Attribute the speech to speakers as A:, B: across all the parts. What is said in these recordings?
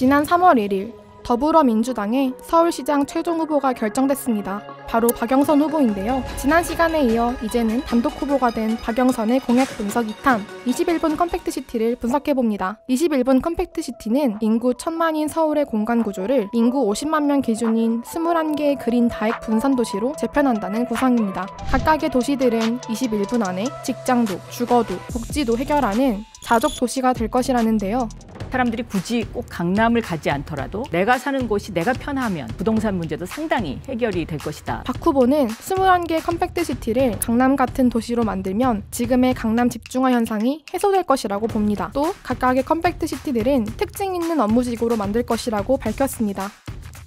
A: 지난 3월 1일 더불어민주당의 서울시장 최종 후보가 결정됐습니다. 바로 박영선 후보인데요. 지난 시간에 이어 이제는 단독 후보가 된 박영선의 공약 분석 2탄 21분 컴팩트시티를 분석해봅니다. 21분 컴팩트시티는 인구 1000만인 서울의 공간 구조를 인구 50만 명 기준인 21개의 그린 다액 분산 도시로 재편한다는 구상입니다. 각각의 도시들은 21분 안에 직장도, 주거도, 복지도 해결하는 자족 도시가 될 것이라는데요.
B: 사람들이 굳이 꼭 강남을 가지 않더라도 내가 사는 곳이 내가 편하면 부동산 문제도 상당히 해결이 될 것이다.
A: 박 후보는 21개의 컴팩트시티를 강남 같은 도시로 만들면 지금의 강남 집중화 현상이 해소될 것이라고 봅니다. 또 각각의 컴팩트시티들은 특징 있는 업무지구로 만들 것이라고 밝혔습니다.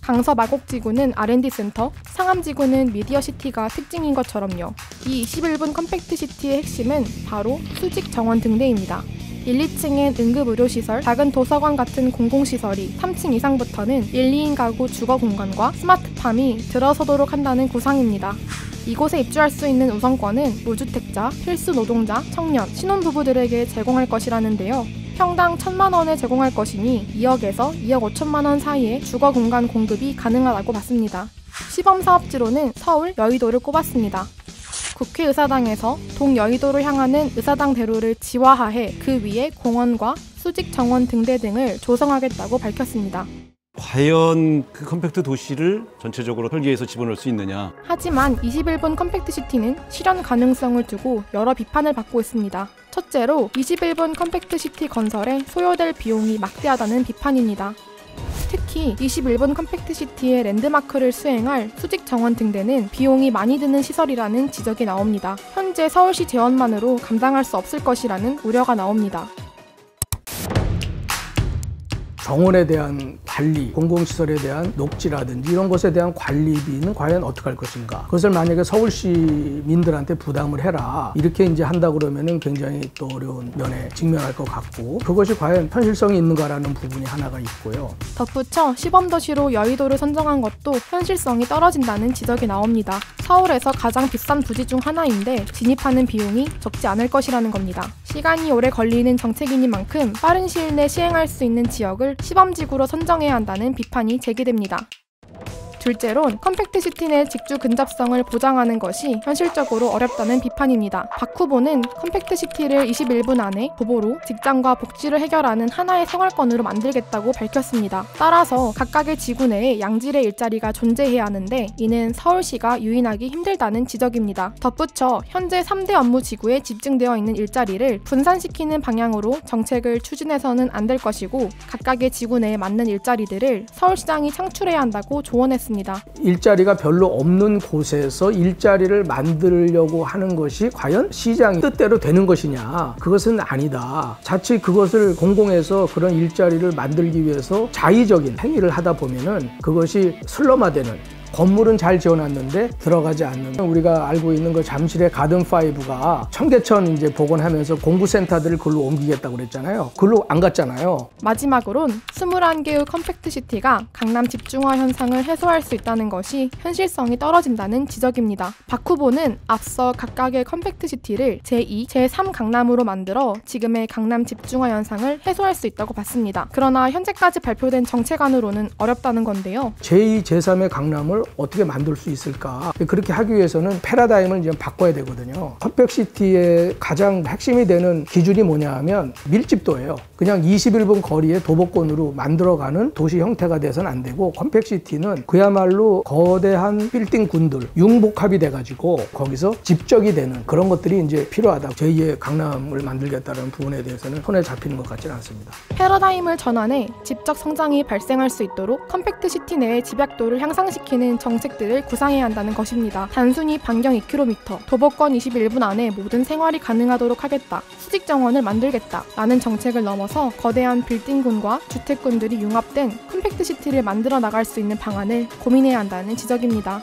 A: 강서 마곡지구는 R&D 센터, 상암지구는 미디어시티가 특징인 것처럼요. 이 21분 컴팩트시티의 핵심은 바로 수직 정원 등대입니다. 1, 2층엔 응급의료시설, 작은 도서관 같은 공공시설이 3층 이상부터는 1, 2인 가구 주거 공간과 스마트팜이 들어서도록 한다는 구상입니다. 이곳에 입주할 수 있는 우선권은 무주택자, 필수 노동자, 청년, 신혼부부들에게 제공할 것이라는데요. 평당 1,000만 원에 제공할 것이니 2억에서 2억 5천만 원 사이의 주거 공간 공급이 가능하다고 봤습니다. 시범사업지로는 서울 여의도를 꼽았습니다. 국회의사당에서 동여의도로 향하는 의사당 대로를 지화하해 그 위에 공원과 수직 정원 등대 등을 조성하겠다고 밝혔습니다.
C: 과연 그 컴팩트 도시를 전체적으로 설계해서 집어넣을 수 있느냐.
A: 하지만 21분 컴팩트시티는 실현 가능성을 두고 여러 비판을 받고 있습니다. 첫째로 21분 컴팩트시티 건설에 소요될 비용이 막대하다는 비판입니다. 특히 21분 컴팩트시티의 랜드마크를 수행할 수직 정원 등대는 비용이 많이 드는 시설이라는 지적이 나옵니다. 현재 서울시 재원만으로 감당할 수 없을 것이라는 우려가 나옵니다.
D: 정원에 대한 관리, 공공시설에 대한 녹지라든지 이런 것에 대한 관리비는 과연 어떻게 할 것인가. 그것을 만약에 서울시민들한테 부담을 해라 이렇게 이제 한다 그러면은 굉장히 또 어려운 면에 직면할 것 같고, 그것이 과연 현실성이 있는가라는 부분이 하나가 있고요.
A: 덧붙여 시범도시로 여의도를 선정한 것도 현실성이 떨어진다는 지적이 나옵니다. 서울에서 가장 비싼 부지 중 하나인데 진입하는 비용이 적지 않을 것이라는 겁니다. 시간이 오래 걸리는 정책이니만큼 빠른 시일 내 시행할 수 있는 지역을 시범지구로 선정해야 한다는 비판이 제기됩니다. 둘째론 컴팩트시티 내 직주 근접성을 보장하는 것이 현실적으로 어렵다는 비판입니다. 박 후보는 컴팩트시티를 21분 안에 도보로 직장과 복지를 해결하는 하나의 생활권으로 만들겠다고 밝혔습니다. 따라서 각각의 지구 내에 양질의 일자리가 존재해야 하는데 이는 서울시가 유인하기 힘들다는 지적입니다. 덧붙여 현재 3대 업무 지구에 집중되어 있는 일자리를 분산시키는 방향으로 정책을 추진해서는 안 될 것이고, 각각의 지구 내에 맞는 일자리들을 서울시장이 창출해야 한다고 조언했습니다.
D: 일자리가 별로 없는 곳에서 일자리를 만들려고 하는 것이 과연 시장의 뜻대로 되는 것이냐? 그것은 아니다. 자칫 그것을 공공에서 그런 일자리를 만들기 위해서 자의적인 행위를 하다 보면은 그것이 슬럼화되는, 건물은 잘 지어놨는데 들어가지 않는, 우리가 알고 있는 그 잠실의 가든5가 청계천 이제 복원하면서 공구센터들을 그걸로 옮기겠다고 그랬잖아요. 그걸로 안 갔잖아요.
A: 마지막으론 21개의 컴팩트시티가 강남 집중화 현상을 해소할 수 있다는 것이 현실성이 떨어진다는 지적입니다. 박 후보는 앞서 각각의 컴팩트시티를 제2, 제3 강남으로 만들어 지금의 강남 집중화 현상을 해소할 수 있다고 봤습니다. 그러나 현재까지 발표된 정책안으로는 어렵다는 건데요.
D: 제2, 제3의 강남을 어떻게 만들 수 있을까? 그렇게 하기 위해서는 패러다임을 이제 바꿔야 되거든요. 컴팩트시티의 가장 핵심이 되는 기준이 뭐냐 하면 밀집도예요. 그냥 21분 거리에 도보권으로 만들어가는 도시 형태가 돼서는 안 되고, 컴팩트시티는 그야말로 거대한 빌딩군들 융복합이 돼가지고 거기서 집적이 되는 그런 것들이 이제 필요하다. 제2의 강남을 만들겠다는 부분에 대해서는 손에 잡히는 것 같지는 않습니다.
A: 패러다임을 전환해 집적 성장이 발생할 수 있도록 컴팩트시티 내의 집약도를 향상시키는 정책들을 구상해야 한다는 것입니다. 단순히 반경 2km, 도보권 21분 안에 모든 생활이 가능하도록 하겠다, 수직 정원을 만들겠다 라는 정책을 넘어서 거대한 빌딩군과 주택군들이 융합된 컴팩트시티를 만들어 나갈 수 있는 방안을 고민해야 한다는 지적입니다.